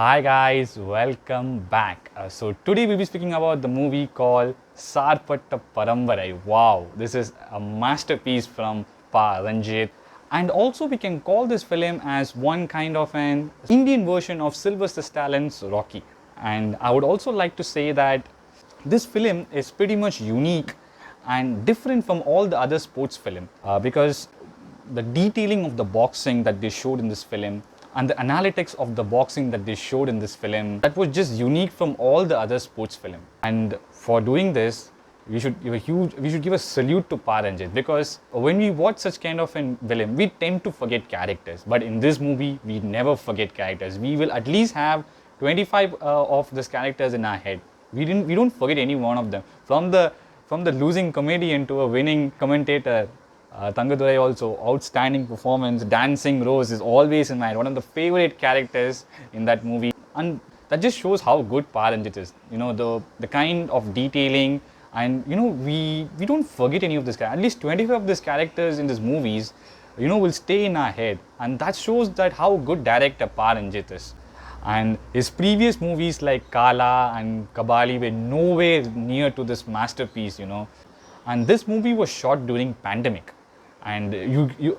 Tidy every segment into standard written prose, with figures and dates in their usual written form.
Hi guys, welcome back. So today we'll be speaking about the movie called Sarpatta Parambarai. Wow, this is a masterpiece from Pa Ranjit. And also we can call this film as one kind of an Indian version of Sylvester Stallone's Rocky. And I would also like to say that this film is pretty much unique and different from all the other sports film because the detailing of the boxing that they showed in this film and the analytics of the boxing that they showed in this film, that was just unique from all the other sports film. And for doing this, we should give a salute to Pa Ranjit, because when we watch such kind of a film, we tend to forget characters. But in this movie, we never forget characters. We will at least have 25 of these characters in our head. We don't forget any one of them. From the losing comedian to a winning commentator, Tangadurai also, outstanding performance. Dancing Rose is always in mind, one of the favorite characters in that movie. And that just shows how good Pa Ranjit is. You know, the kind of detailing, and you know, we don't forget any of this. At least 25 of these characters in these movies, you know, will stay in our head. And that shows that how good director Pa Ranjit is. And his previous movies like Kala and Kabali were nowhere near to this masterpiece, you know. And this movie was shot during pandemic. And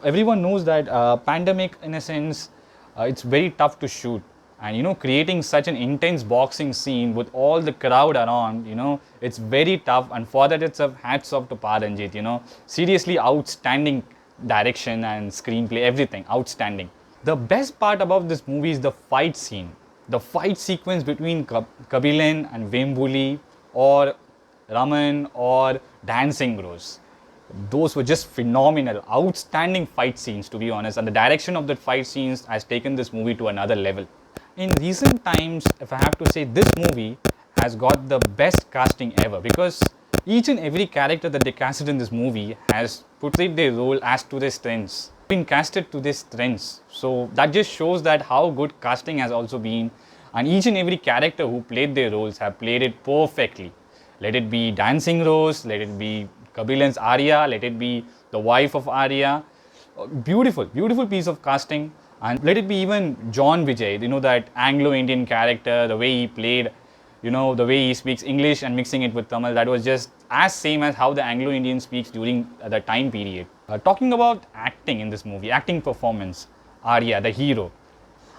everyone knows that pandemic, in a sense, it's very tough to shoot. And you know, creating such an intense boxing scene with all the crowd around, you know, it's very tough. And for that, it's a hats off to Pa Ranjit, you know. Seriously outstanding direction and screenplay, everything outstanding. The best part about this movie is the fight scene. The fight sequence between Kabilan and Vembuli, or Raman, or Dancing Rose. Those were just phenomenal, outstanding fight scenes, to be honest. And the direction of the fight scenes has taken this movie to another level. In recent times, if I have to say, this movie has got the best casting ever, because each and every character that they casted in this movie has portrayed their role as to their strengths, been casted to their strengths. So that just shows that how good casting has also been, and each and every character who played their roles have played it perfectly. Let it be Dancing Rose, let it be Kabilan's Arya, let it be the wife of Arya. Beautiful, beautiful piece of casting. And let it be even John Vijay, you know, that Anglo-Indian character, the way he played, you know, the way he speaks English and mixing it with Tamil, that was just as same as how the Anglo-Indian speaks during the time period. Talking about acting in this movie, acting performance, Arya, the hero,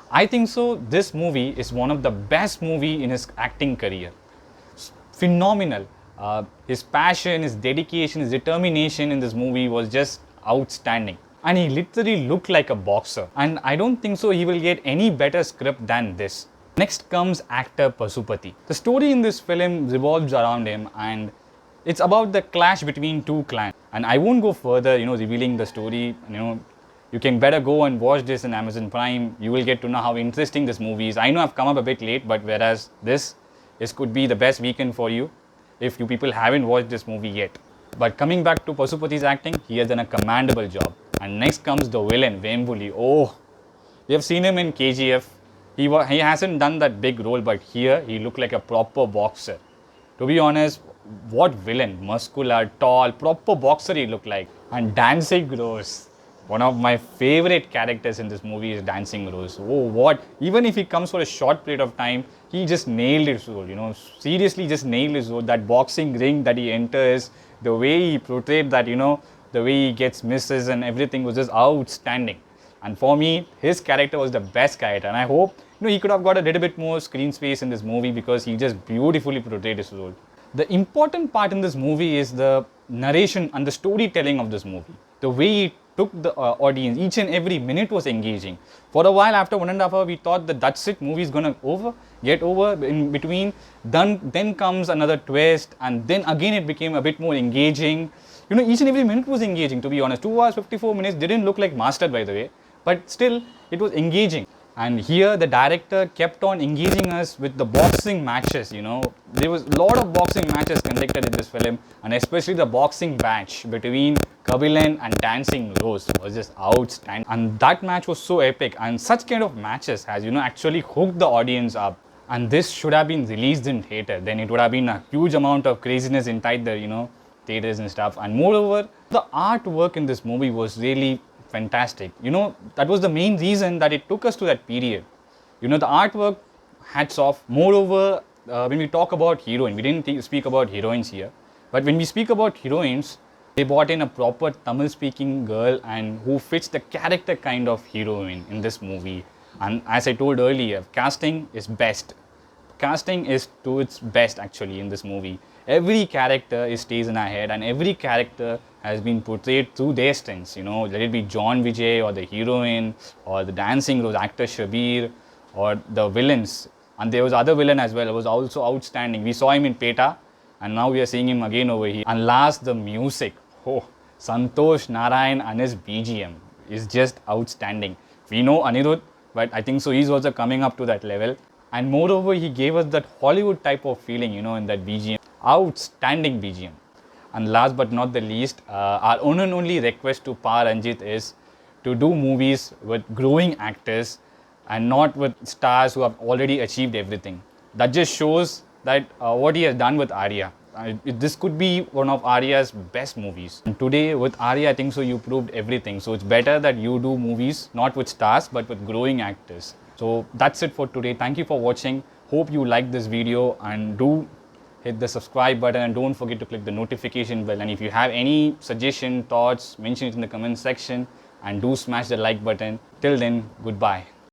I think so this movie is one of the best movie in his acting career. Phenomenal. His passion, his dedication, his determination in this movie was just outstanding. And he literally looked like a boxer. And I don't think so he will get any better script than this. Next comes actor Pasupati. The story in this film revolves around him, and it's about the clash between two clans. And I won't go further, you know, revealing the story. You know, you can better go and watch this in Amazon Prime. You will get to know how interesting this movie is. I know I've come up a bit late, but whereas this could be the best weekend for you if you people haven't watched this movie yet. But coming back to Pasupati's acting, he has done a commendable job. And next comes the villain, Vembuli. Oh, we have seen him in KGF. He hasn't done that big role, but here he looked like a proper boxer. To be honest, what villain? Muscular, tall, proper boxer he looked like. And Dancing Rose. One of my favorite characters in this movie is Dancing Rose. Oh, what? Even if he comes for a short period of time, he just nailed his role, you know. Seriously, just nailed his role. That boxing ring that he enters, the way he portrayed that, you know, the way he gets misses and everything was just outstanding. And for me, his character was the best character. And I hope, you know, he could have got a little bit more screen space in this movie, because he just beautifully portrayed his role. The important part in this movie is the narration and the storytelling of this movie. The way he took the audience, each and every minute was engaging. For a while, after 1.5 hours, we thought that that's it, movie is gonna get over. In between, then comes another twist, and then again it became a bit more engaging. You know, each and every minute was engaging, to be honest. 2 hours, 54 minutes didn't look like mastered, by the way, but still, it was engaging. And here the director kept on engaging us with the boxing matches, you know. There was a lot of boxing matches conducted in this film, and especially the boxing match between Kabilan and Dancing Rose was just outstanding. And that match was so epic, and such kind of matches has, you know, actually hooked the audience up. And this should have been released in theater. Then it would have been a huge amount of craziness inside the, you know, theaters and stuff. And moreover, the artwork in this movie was really fantastic. You know, that was the main reason that it took us to that period. You know, the artwork hats off. Moreover, when we talk about heroine, we didn't speak about heroines here, but when we speak about heroines, they brought in a proper Tamil speaking girl and who fits the character kind of heroine in this movie. And as I told earlier, casting is best. Casting is to its best actually in this movie. Every character stays in our head, and every character has been portrayed through their strengths. You know, let it be John Vijay or the heroine or the dancing rose actor Shabir or the villains. And there was other villain as well. It was also outstanding. We saw him in Peta, and now we are seeing him again over here. And last, the music. Oh, Santosh Narayan and his BGM is just outstanding. We know Anirudh, but I think so he's also coming up to that level. And moreover, he gave us that Hollywood type of feeling, you know, in that BGM. Outstanding BGM. And last but not the least, our own and only request to Pa Ranjit is to do movies with growing actors and not with stars who have already achieved everything. That just shows that what he has done with Arya. This could be one of Arya's best movies. And today with Arya, I think so you proved everything. So it's better that you do movies not with stars but with growing actors. So that's it for today. Thank you for watching. Hope you liked this video, and do hit the subscribe button and don't forget to click the notification bell. And if you have any suggestion, thoughts, mention it in the comment section, and do smash the like button. Till then, goodbye.